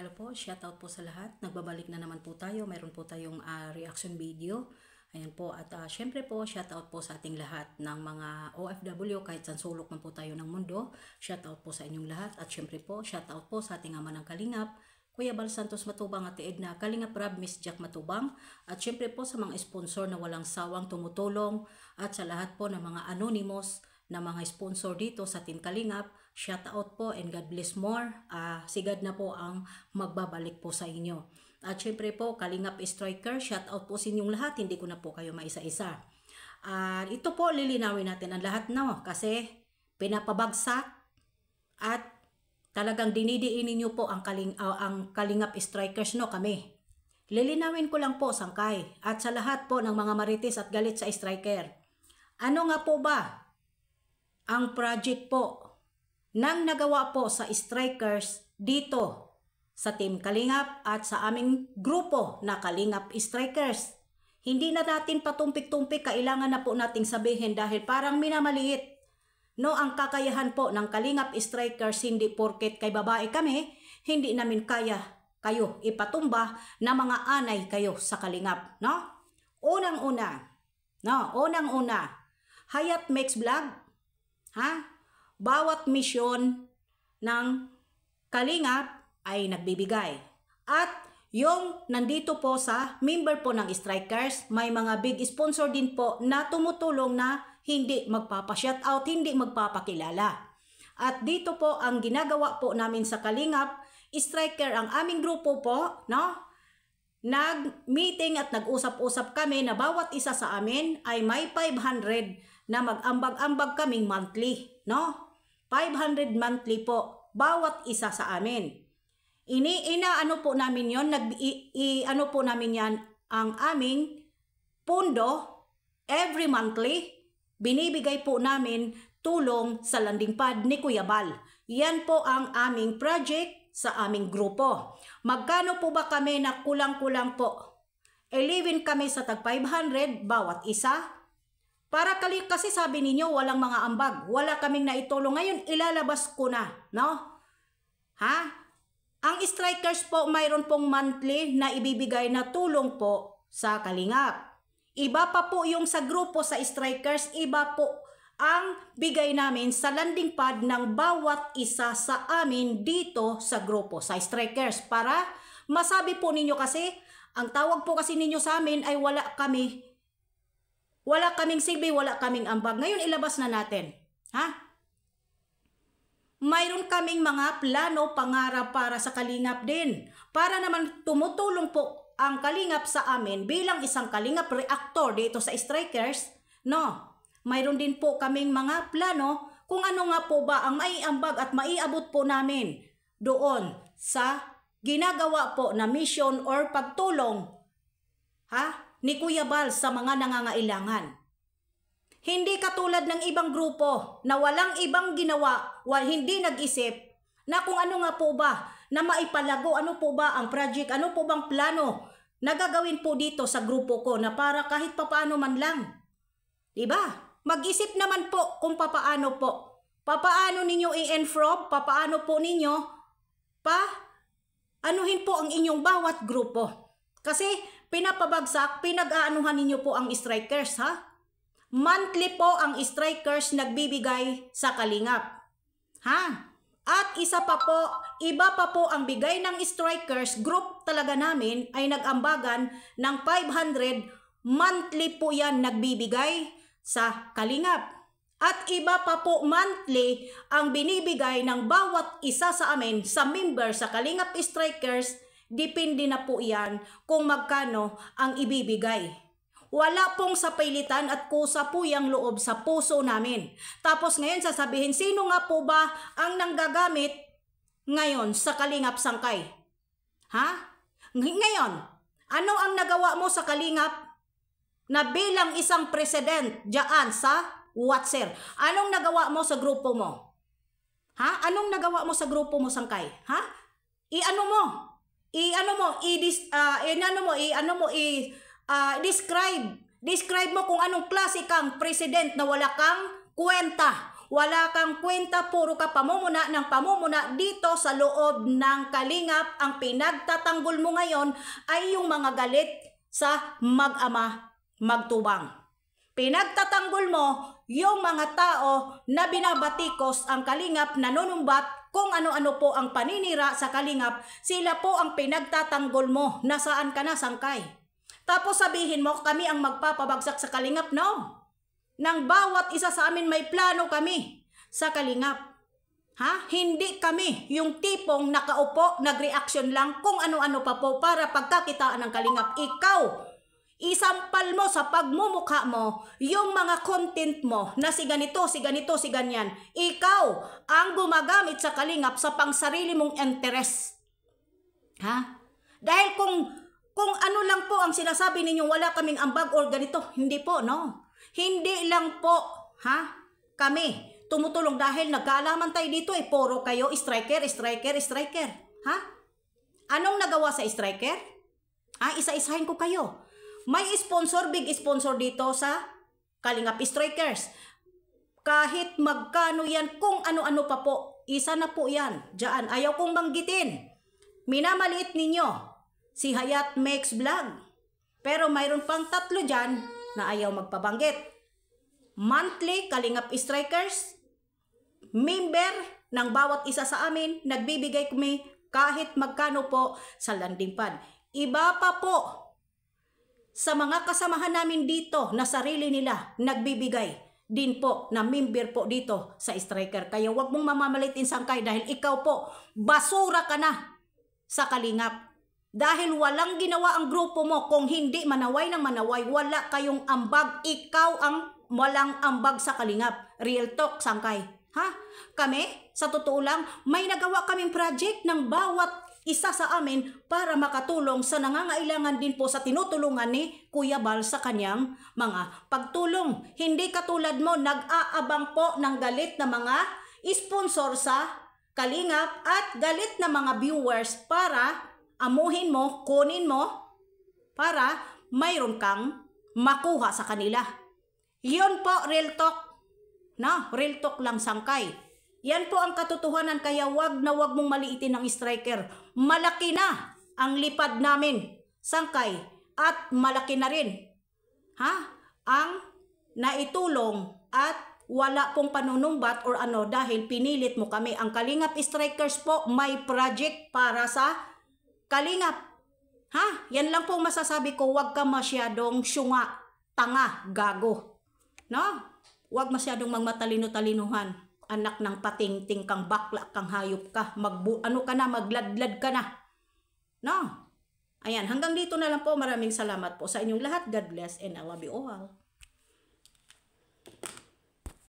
Hello po, shoutout po sa lahat. Nagbabalik na naman po tayo. Mayroon po tayong reaction video. Ayan po. At syempre po, shoutout po sa ating lahat ng mga OFW kahit saan sulok man po tayo ng mundo. Shoutout po sa inyong lahat. At syempre po, shoutout po sa ating ama ng Kalingap, Kuya Bal Santos Matubang at Edna Kalingap Rab, Miss Jack Matubang. At syempre po sa mga sponsor na walang sawang tumutulong. At sa lahat po ng mga anonymous na mga sponsor dito sa Team Kalingap. Shout out po and God bless more. Sigad na po ang magbabalik po sa inyo. At syempre po, Kalingap Striker, shout out po sa inyong lahat. Hindi ko na po kayo maisa-isa. Ito po, lilinawin natin ang lahat na kasi pinapabagsak at talagang dinidiin niyo po ang Kalingap Strikers kami. Lilinawin ko lang po, sangkay. At sa lahat po ng mga marites at galit sa striker. Ano nga po ba ang project po nang nagawa po sa strikers dito sa Team Kalingap at sa aming grupo na Kalingap Strikers? Hindi na natin patumpik-tumpik, kailangan na po nating sabihin dahil parang minamaliit ang kakayahan po ng Kalingap Strikers. Hindi porket kay babae kami, hindi namin kaya kayo ipatumba na mga anay kayo sa Kalingap, no? Unang-una, Hayat Makes Vlog, bawat misyon ng Kalingap ay nagbibigay. At yung nandito po sa member po ng Strikers, may mga big sponsor din po na tumutulong na hindi magpapa-shoutout, hindi magpapakilala. At dito po ang ginagawa po namin sa Kalingap Striker, ang aming grupo po, nag-meeting at nag-usap-usap kami na bawat isa sa amin ay may 500 na mag-ambag-ambag kaming monthly, 500 monthly po bawat isa sa amin. Ano po namin yon, ano po namin yan, ang aming pundo every monthly, binibigay po namin tulong sa landing pad ni Kuya Bal. Yan po ang aming project sa aming grupo. Magkano po ba kami na kulang-kulang po? 11 kami sa tag 500 bawat isa. Para kasi sabi ninyo walang mga ambag, wala kaming naitulong. Ngayon ilalabas ko na, Ang strikers po mayroon pong monthly na ibibigay na tulong po sa Kalingap. Iba pa po yung sa grupo sa strikers, iba po ang bigay namin sa landing pad ng bawat isa sa amin dito sa grupo sa strikers. Para masabi po ninyo kasi, ang tawag po kasi ninyo sa amin ay wala kaming silbi, wala kaming ambag. Ngayon ilabas na natin. Mayroon kaming mga plano, pangarap para sa Kalingap din. Para naman tumutulong po ang Kalingap sa amin bilang isang Kalingap reactor dito sa Strikers. Mayroon din po kaming mga plano kung ano nga po ba ang maiambag at maiabot po namin doon sa ginagawa po na mission or pagtulong ni Kuya Bal sa mga nangangailangan. Hindi katulad ng ibang grupo na walang ibang ginawa, hindi nag-isip na kung ano nga po ba na maipalago, ano po ba ang project, ano po bang plano na gagawin po dito sa grupo ko na para kahit papaano man lang. Diba? Mag-isip naman po kung papaano po. Papaano ninyo i-enroll, papaano po ninyo anuhin po ang inyong bawat grupo. Kasi pinapabagsak, pinag-aanuhan ninyo po ang strikers, Monthly po ang strikers nagbibigay sa Kalingap. At isa pa po, iba pa po ang bigay ng strikers, group talaga namin ay nag-ambagan ng 500, monthly po yan nagbibigay sa Kalingap. At iba pa po monthly ang binibigay ng bawat isa sa amin sa member sa Kalingap Strikers, depende na po yan kung magkano ang ibibigay. Wala pong sapilitan at kusa po yung loob sa puso namin. Tapos ngayon sasabihin, sino nga po ba ang nanggagamit ngayon sa Kalingap Sangkay? Ngayon, ano ang nagawa mo sa Kalingap na bilang isang president dyan sa Watser? Anong nagawa mo sa grupo mo? Anong nagawa mo sa grupo mo, Sangkay? Describe mo kung anong klase kang president na wala kang kwenta, Wala kang kwenta, puro ka pamumuna ng pamumuna dito sa loob ng Kalingap. Ang pinagtatanggol mo ngayon ay yung mga galit sa mag-ama, magtubang. Pinagtatanggol mo yung mga tao na binabatikos ang Kalingap, nanunumbat kung ano-ano po ang paninira sa Kalingap. Sila po ang pinagtatanggol mo. Nasaan ka na, Sangkay? Tapos sabihin mo, kami ang magpapabagsak sa Kalingap? No. Nang bawat isa sa amin may plano kami sa Kalingap. Ha? Hindi kami yung tipong nakaupo, nag-reaction lang kung ano-ano pa po para pagkakitaan ng Kalingap. Ikaw, isampal mo sa pagmumukha mo yung mga content mo na si ganito, si ganito, si ganyan. Ikaw ang gumagamit sa Kalingap sa pangsarili mong interes. Ha? Dahil kung ano lang po ang sinasabi ninyong wala kaming ambag or ganito, hindi po, no? Hindi lang po, ha? Kami tumutulong dahil nagkaalaman tayo dito puro kayo striker, striker, striker. Ha? Anong nagawa sa striker? Ha? Isa-isahin ko kayo. May sponsor, big sponsor dito sa Kalingap Strikers. Kahit magkano yan, kung ano-ano pa po, isa na po yan. Diyan, ayaw kong banggitin. Minamaliit ninyo si Hayat Makes Vlog. Pero mayroon pang 3 dyan na ayaw magpabanggit. Monthly Kalingap Strikers, member ng bawat isa sa amin, nagbibigay kami kahit magkano po sa landing pad. Iba pa po sa mga kasamahan namin dito na sarili nila nagbibigay din po na member po dito sa Striker. Kaya wag mong mamamalitin, Sangkay, dahil ikaw po basura ka na sa Kalingap. Dahil walang ginawa ang grupo mo, kung hindi manaway ng manaway, wala kayong ambag. Ikaw ang walang ambag sa Kalingap. Real talk, Sangkay. Ha? Kami, sa totoo lang, may nagawa kaming project ng bawat isa sa amin para makatulong sa nangangailangan din po sa tinutulungan ni Kuya Bal sa kanyang mga pagtulong. Hindi katulad mo, nag-aabang po ng galit na mga sponsor sa Kalingap at galit na mga viewers para amuhin mo, kunin mo, para mayroon kang makuha sa kanila. Yun po, real talk. Na, real talk lang, Sangkay. Yan po ang katotohanan, kaya wag na wag mong maliitin ng Striker. Malaki na ang lipad namin, Sangkay, at malaki na rin, ha, ang naitulong at wala pong panunumbat or ano dahil pinilit mo kami. Ang Kalingap Strikers po may project para sa Kalingap. Ha? Yan lang po masasabi ko, wag ka masyadong syunga, tanga, gago. No? Wag masyadong magmatalino-talinuhan. Anak ng patingting kang bakla, kang hayop ka, magladlad ka na. No? Ayan, hanggang dito na lang po. Maraming salamat po sa inyong lahat. God bless and I love you all.